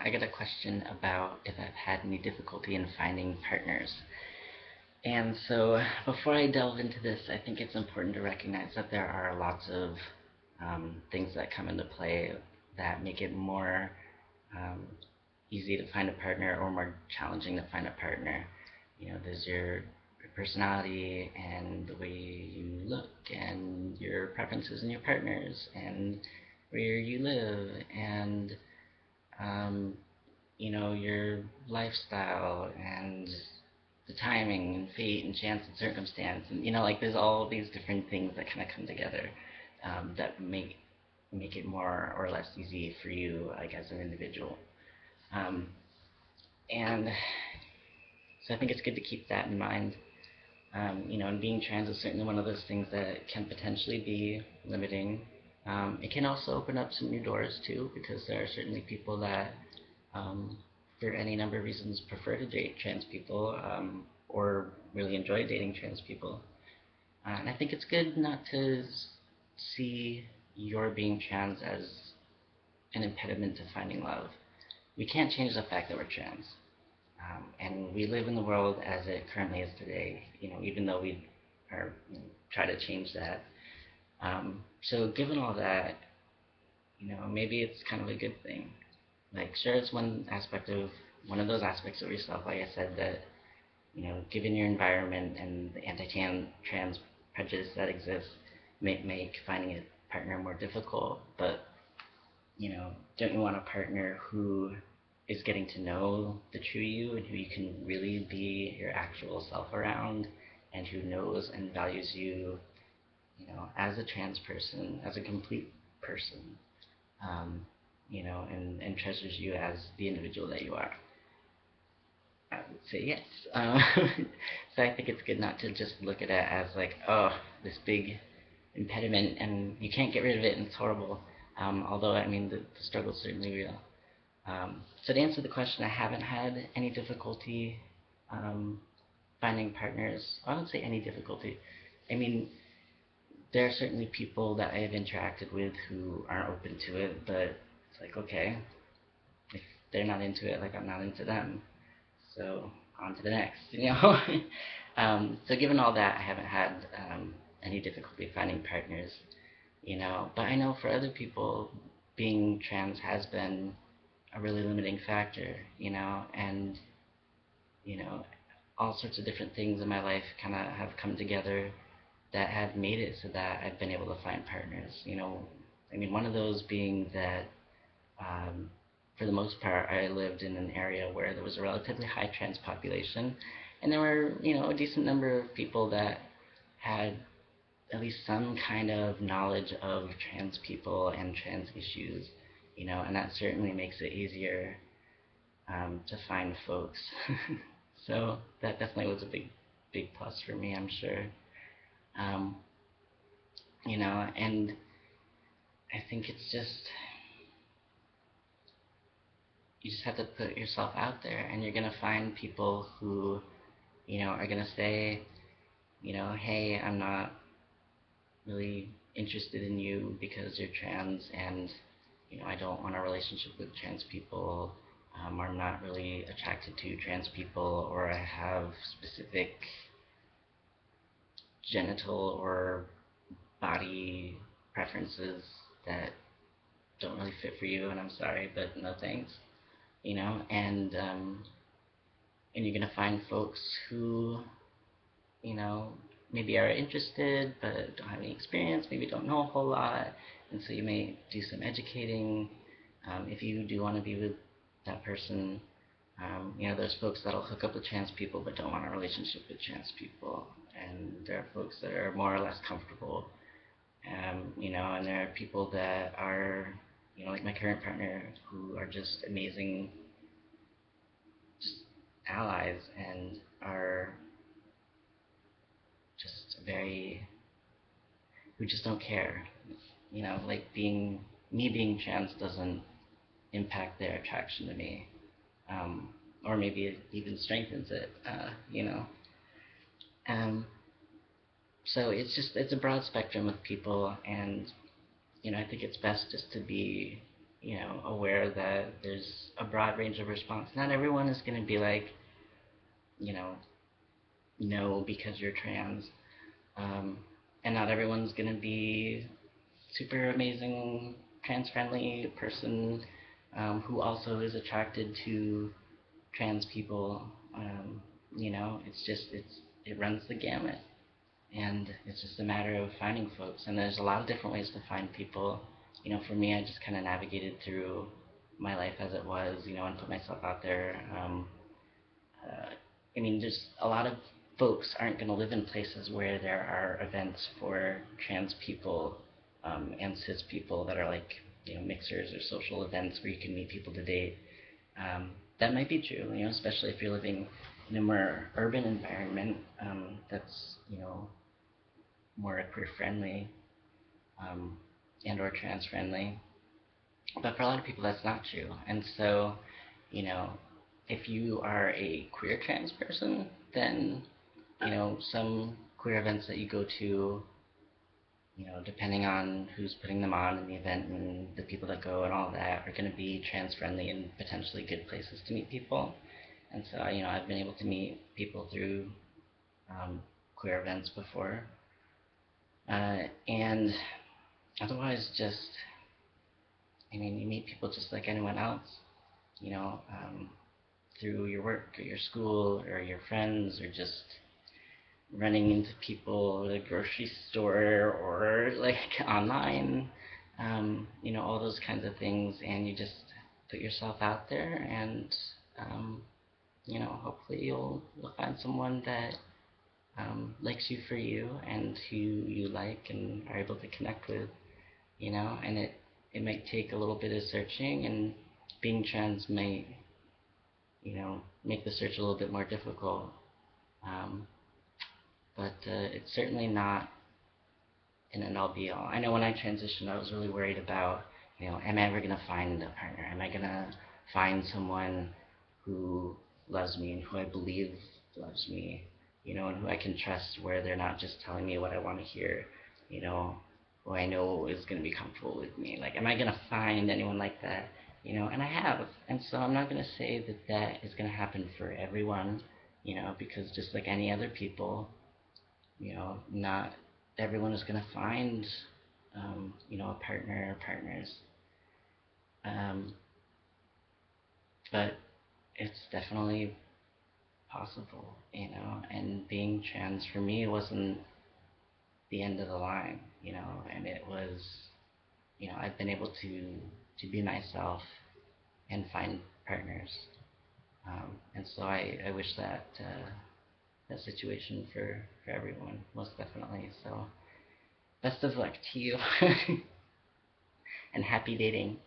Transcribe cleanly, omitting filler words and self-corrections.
I got a question about if I've had any difficulty in finding partners. And so, before I delve into this, I think it's important to recognize that there are lots of things that come into play that make it more um, easy to find a partner or more challenging to find a partner. There's your personality and the way you look and your preferences in your partners and where you live and um, your lifestyle and the timing and fate and chance and circumstance and like there's all these different things that kind of come together that make it more or less easy for you like as an individual. Um, and so I think it's good to keep that in mind. And being trans is certainly one of those things that can potentially be limiting. It can also open up some new doors too, because there are certainly people that, um, for any number of reasons, prefer to date trans people or really enjoy dating trans people. And I think it's good not to see your being trans as an impediment to finding love. We can't change the fact that we're trans. And we live in the world as it currently is today, even though we are try to change that. So given all that, maybe it's kind of a good thing. Like, sure, it's one of those aspects of yourself, like I said, that given your environment and the anti-trans prejudice that exists, may make finding a partner more difficult. But don't you want a partner who is getting to know the true you and who you can really be your actual self around, and who knows and values you, as a trans person, as a complete person, and treasures you as the individual that you are? I would say yes. So I think it's good not to just look at it as like, oh, this big impediment and you can't get rid of it and it's horrible. Although, I mean, the struggle is certainly real. So to answer the question, I haven't had any difficulty um, finding partners. I wouldn't say any difficulty. I mean, there are certainly people that I have interacted with who aren't open to it, but it's like, okay, if they're not into it, like I'm not into them. So on to the next. So given all that, I haven't had any difficulty finding partners. But I know for other people, being trans has been a really limiting factor. And you know, all sorts of different things in my life kind of have come together that have made it so that I've been able to find partners. I mean, one of those being that um, for the most part, I lived in an area where there was a relatively high trans population, and there were, a decent number of people that had at least some kind of knowledge of trans people and trans issues, and that certainly makes it easier to find folks. So that definitely was a big plus for me, I'm sure. Um, and I think it's just you just have to put yourself out there, and you're gonna find people who, are gonna say, hey, I'm not really interested in you because you're trans, and I don't want a relationship with trans people, or I'm not really attracted to trans people, or I have specific genital or body preferences that don't really fit for you, and I'm sorry, but no thanks. And you're gonna find folks who, you know, maybe are interested but don't have any experience, maybe don't know a whole lot, and so you may do some educating. If you do want to be with that person, there's folks that'll hook up with trans people but don't want a relationship with trans people, and there are folks that are more or less comfortable, and there are people that are, like my current partner, who are just amazing, just allies, and are just very, who just don't care. Like being trans doesn't impact their attraction to me, or maybe it even strengthens it. Um, so it's a broad spectrum of people, and I think it's best just to be, aware that there's a broad range of response. Not everyone is going to be like, you know, no because you're trans. Um, and not everyone's going to be super amazing trans friendly person who also is attracted to trans people. It runs the gamut, and it's just a matter of finding folks. And there's a lot of different ways to find people. For me, I just kind of navigated through my life as it was, and put myself out there. Uh, just a lot of folks aren't going to live in places where there are events for trans people and cis people that are like, mixers or social events where you can meet people to date. That might be true, especially if you're living in a more urban environment that's, more queer friendly um, and or trans friendly. But for a lot of people, that's not true. And so, you know, if you are a queer trans person, then, some queer events that you go to, depending on who's putting them on in the event and the people that go and all that, are going to be trans friendly and potentially good places to meet people. And so, I've been able to meet people through queer events before. And otherwise, you meet people just like anyone else, you know, um, through your work or your school or your friends or just running into people at a grocery store or like online, all those kinds of things. And you just put yourself out there and, um, hopefully you'll find someone that likes you for you and who you like and are able to connect with, and it might take a little bit of searching, and being trans might, make the search a little bit more difficult. Um, but it's certainly not an end all be all. I know when I transitioned, I was really worried about, am I ever going to find a partner? Am I going to find someone who loves me and who I believe loves me, and who I can trust, where they're not just telling me what I want to hear, who I know is going to be comfortable with me. Like, am I going to find anyone like that? And I have. And so I'm not going to say that that is going to happen for everyone, because just like any other people, not everyone is going to find, a partner or partners. Um, but it's definitely possible, and being trans for me wasn't the end of the line, and it was, I've been able to be myself and find partners. And so I wish that that situation for everyone, most definitely. So best of luck to you and happy dating.